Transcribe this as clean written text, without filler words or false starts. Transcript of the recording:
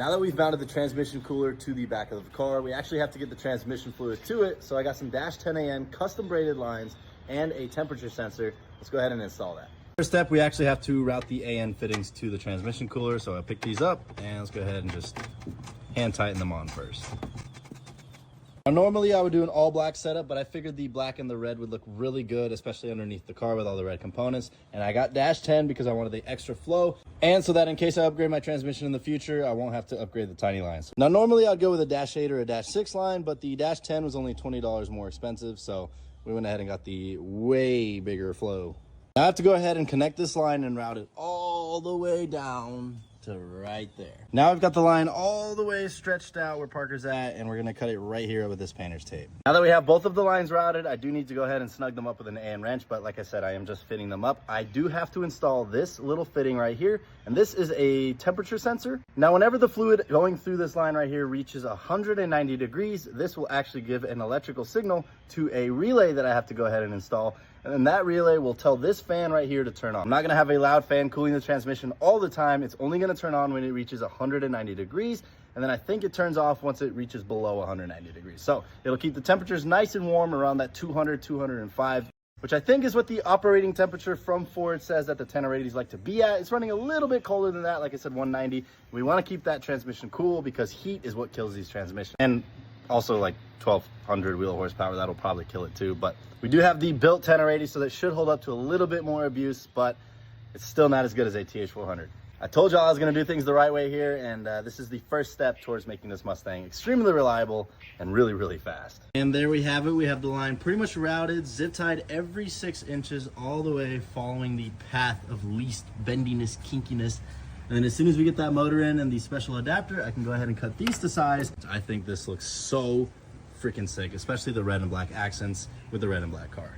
Now that we've mounted the transmission cooler to the back of the car, we actually have to get the transmission fluid to it. So I got some Dash 10 AN custom braided lines and a temperature sensor. Let's go ahead and install that. First step, we actually have to route the AN fittings to the transmission cooler. So I pick these up and let's go ahead and just hand tighten them on first. Now, normally I would do an all black setup, but I figured the black and the red would look really good, especially underneath the car with all the red components. And I got Dash 10 because I wanted the extra flow, and so that in case I upgrade my transmission in the future, I won't have to upgrade the tiny lines. Now, normally I'd go with a Dash 8 or a Dash 6 line, but the Dash 10 was only $20 more expensive, so we went ahead and got the way bigger flow. Now I have to go ahead and connect this line and route it all the way down to right there. Now I've got the line all the way stretched out where Parker's at, and we're gonna cut it right here with this painter's tape. Now that we have both of the lines routed, I do need to go ahead and snug them up with an AN wrench, but like I said, I am just fitting them up. I do have to install this little fitting right here, and this is a temperature sensor. Now, whenever the fluid going through this line right here reaches 190 degrees, this will actually give an electrical signal to a relay that I have to go ahead and install. And then that relay will tell this fan right here to turn on. I'm not gonna have a loud fan cooling the transmission all the time. It's only gonna turn on when it reaches 190 degrees. And then I think it turns off once it reaches below 190 degrees. So it'll keep the temperatures nice and warm around that 200, 205, which I think is what the operating temperature from Ford says that the 1080s like to be at. It's running a little bit colder than that. Like I said, 190. We wanna keep that transmission cool because heat is what kills these transmissions. And also like 1200 wheel horsepower, that'll probably kill it too. But we do have the built 1080, so that should hold up to a little bit more abuse, but it's still not as good as a TH400. I told y'all I was gonna do things the right way here, and this is the first step towards making this Mustang extremely reliable and really, really fast. And there we have it. We have the line pretty much routed, zip tied every 6 inches all the way, following the path of least bendiness, kinkiness. And then as soon as we get that motor in and the special adapter, I can go ahead and cut these to size. I think this looks so freaking sick, especially the red and black accents with the red and black car.